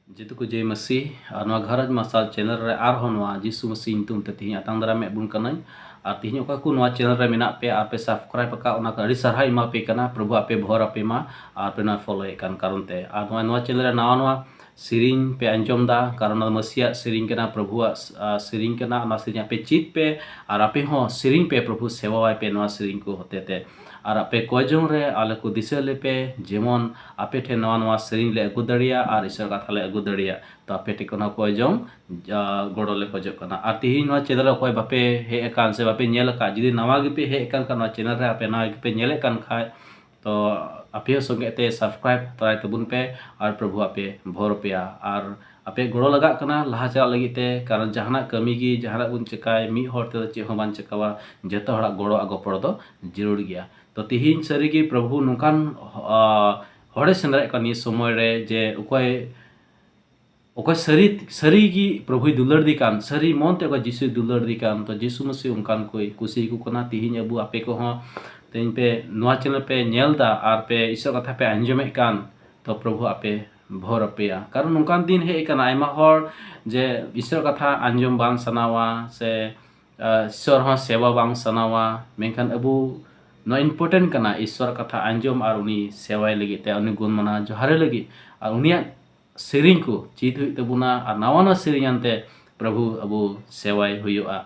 जेतु को जय मसीह और घरज मसाल चैनल रे जीसु मसीह ᱧᱩᱛᱩᱢ ᱛᱮ ᱛᱤᱦᱤᱧ ᱟᱛᱟᱝ ᱫᱟᱨᱟᱢ ᱢᱮ ᱵᱩᱱ ᱠᱟᱱᱟᱧ ᱟᱨ ᱛᱤᱦᱤᱧ ᱚᱠᱟ ᱠᱚ ᱱᱚᱣᱟ ᱪᱮᱱᱮᱞ ᱨᱮ ᱢᱮᱱᱟᱜ ᱯᱮ ᱟᱨ ᱯᱮ ᱥᱟᱵᱥᱠᱨᱟइब ᱟᱠᱟᱫ ᱚᱱᱟ ᱠᱚ ᱟᱹᱰᱤ ᱥᱟᱨᱦᱟᱣ ᱮᱢᱟ ᱯᱮ ᱠᱟᱱᱟ ᱯᱨᱚभु ᱟᱯᱮ ᱵᱷᱚᱨ ᱟᱯᱮ ᱢᱟ ᱟᱨ ᱯᱮ ᱱᱚᱣᱟ ᱯᱷᱚᱞᱳᱭᱮᱫ ᱠᱟᱱ ᱠᱟᱨᱚᱱ ᱛᱮ ᱟᱨ ᱱᱚᱣᱟ ᱪᱮᱱᱮᱞ ᱨᱮ ᱱᱟᱣᱟ ᱥᱮᱨᱮᱧ ᱯᱮ ᱟᱸᱡᱚᱢ ᱫᱟ ᱠᱟᱨᱚᱱ ᱚᱱᱟ ᱢᱟᱹᱥᱤᱭᱟᱜ ᱥᱮᱨᱮᱧ ᱠᱟᱱᱟ ᱯᱨᱚभुᱣᱟᱜ ᱥᱮᱨᱮᱧ ᱠᱟᱱᱟ ᱚᱱᱟ ᱥᱮᱨᱮᱧ ᱟᱯᱮ ᱪᱮᱫ ᱯᱮ ᱟᱨ ᱟᱯᱮ ᱦᱚᱸ ᱥᱮᱨᱮᱧ ᱯᱮ ᱯᱨᱚभु सेवावाय पे नवा सेरень को होते थे और आपे कोजों रे आले को दिशा ले पे जेमन आपे ठे नवा सेरень ले अगु दड़िया और ईश्वर कथा ले अगु दड़िया तो आपे ठे कोना कोजों गोड़ो ले खोजो कना और तिहिन नवा चैनल कोई बापे हे एकान से बापे नेल का जदी नवा गे हे एकान का नवा चैनल रे आपे नवा गे नेले कान खाय तो आपे संगे ते सब्सक्राइब तराय तबुन पे और प्रभु आपे भोर पेया और आपे गोड़ो लगा कना लहा चला लगी ते कारण जहाना कमी की जहाना बुन चकाय मी होर ते चे हो बान चकावा जतो हड़ा गोड़ो आगो पड़ दो जरूर गया तो तिहिन सरी की प्रभु नुकान होड़े सेंद्रा कनी समय रे जे ओको सरी की प्रभु दुलर दी कान सरी मन ते जीसु दुलर दी कान तो जीसु मसीह उनकान कोई कुसी को कना तिहिन अबु आपे को हो तेन पे नवा चैनल पे नेलदा और पे ईश्वर कथा पे आंजमे कान तो प्रभु आपे भोर अपेया कारण नौकान दिन हे कना आयमा हर जे ईश्वर कथा आंजम बांग सनावा से ईश्वर हो सेवा बांग सनावा मेनखान अबु नो इम्पोर्टेंट कना ईश्वर कथा आंजम और उनी सेवाय लगी ते उनी गुण मना जोहारे लगी और उनिया सेरिंग को चीत हुई तबुना और नवा सेरिंग अंते प्रभु अबु सेवाय हुयुआ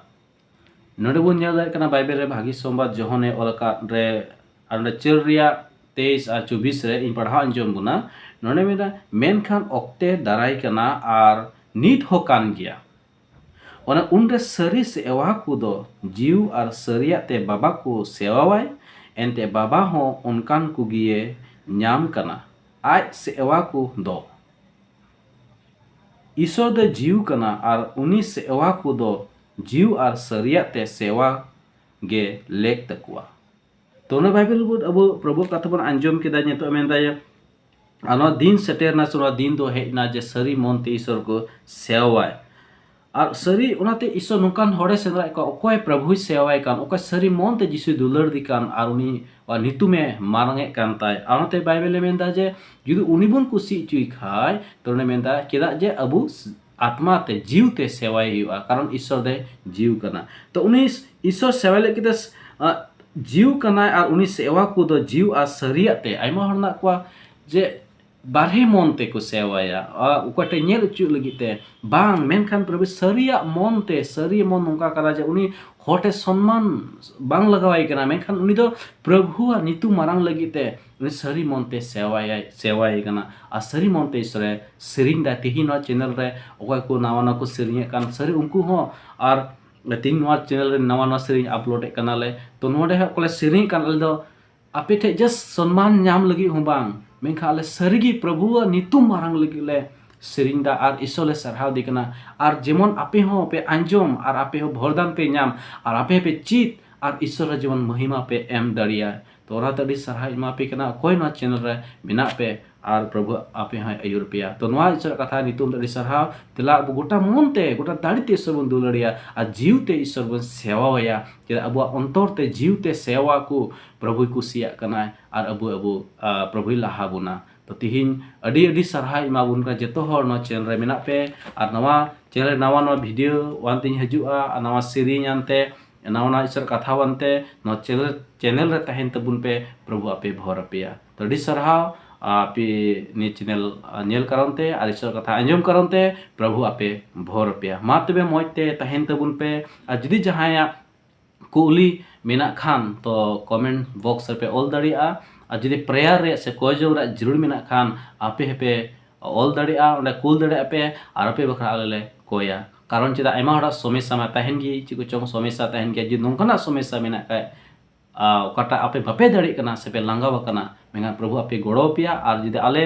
नोडे बुन नेल दाय कना बाइबल रे भागी सोमबार जोहने ओलका रे और चेल रिया 23 और 24 रे इन पढ़ा अंजम बुना नोडे मेदा मेनखान ओक्ते दाराय कना और नीट हो कान गया ओना उनरे सरी सेवा को दो जीव और सरिया ते बाबा को सेवावाय एनते बाबा हो उनकान को गिए न्याम कना आज सेवा को दो ईश्वर दे जीव कना और उनी सेवा को दो जीव और सरिया ते सेवा गे लेक तकुआ तो ना बाइबल बुद अब प्रभु कथा बन अंजम के दाय तो मेन दाय आनो दिन सेटेरना सुरा दिन दो हेना जे सरी मन ते ईश्वर को सेवाय और सरी उनाते ईश्वर नुकान होड़े सेंद्रा को ओकोय प्रभु सेवाय कान ओकोय सरी मन ते जिसु दुलर दी कान और उनी नितु में मारंगे कान ताय आनते बाइबल मेन दा जे जुदि उनी बन कुसी चुई खाय तो ने मेन दा केदा जे अबु आत्मा ते जीव ते सेवाय हुआ कारण ईश्वर दे जीव कना तो उनी ईश्वर सेवा ले किते जीव कना और उनी सेवा को दो जीव आ सरिया ते आइमा हरना को जे बारहे मन ते को सेवाया उकटे नेल उचु लगिते बांग मेनखान प्रभु सरिया मन ते सरी मन नोका करा जे उनी होटे सम्मान बांग लगावाय कना मेनखान उनी दो प्रभु नितु मारांग लगिते उनी सरी मन ते सेवाय कना आ सरी मन ते इसरे सेरिंग दा तिहि नो चैनल रे ओका को नावा को सेरिंग कान सरी उनको हो और तीन नवा चैनल रे नवा सेरिंग अपलोड कना ले तो नोडे ह कोले सेरिंग कान ले दो आपे ठे जस्ट सम्मान नाम लगी हो बांग मेनखा ले सरगी प्रभु नितु मारंग लगी ले सेरिंग दा और ईश्वर सरहाव दिकना और जेमन आपे हो पे अंजम और आपे हो भरदान पे नाम और आपे पे चित और ईश्वर जीवन महिमा पे एम दड़िया तो ओरा तड़ी सरहाव मा पे कना कोई ना चैनल रे बिना पे और प्रभु आपे हा अयुर पेया तो नवा ईश्वर कथा नितुम दड़ी सरहाव तेला अब गोटा मनते गोटा दाड़ीते ईश्वर बन दुलड़िया और जीवते ईश्वर बन सेवाया के अब अंतर ते जीवते सेवा को प्रभु कुसिया कना और अबु प्रभु लाहा बुना तो तिहिन अडी अडी सरहाय मा बुन का जतो हर न चैनल रे मेना पे और नवा चैनल नवा वीडियो वानते हजुआ नवा सेरिंग आनते नवा ईश्वर कथा वानते न चैनल रे तहन तबुन पे प्रभु आपे भर पेया तो अडी सरहाव आपे ने चैनल नेल करनते और ईश्वर कथा अंजम करनते प्रभु आपे भर पेया मा तबे मजते तहन तबुन पे और जदी जहाया कुली मेना खान तो कमेंट बॉक्स पे ऑल दड़िया और जदी प्रेयर रे से कोजो रे जरूर मेना खान आपे पे ऑल दड़िया ओंडे कुल दड़िया पे और आपे बखरा आले कोया कारण चेदा आइमा हड़ा समस्या मा तहन गी चिको चोंग समस्या तहन गे जदी नोंकना समस्या मेना काय ओकाटा आपे बापे दड़ी कना से पे लांगाव कना मेगा प्रभु आपे गोड़ो पिया और जदी आले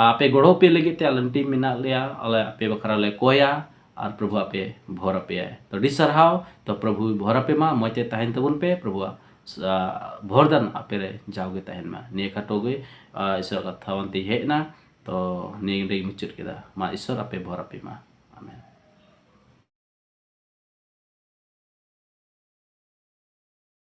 आपे गोड़ो पे लगी ते आलन टीम मेना लिया आले आपे बखरा ले कोया और प्रभु आपे भर पे तो डी सरहाव तो प्रभु भर पे मा मते तहन तबुन पे प्रभु भरदान आपे रे जाओगे तहन मा ने खाटो गए ईश्वर कथा वंती हेना तो ने मुचुत केदा मा ईश्वर आपे भर पे मा।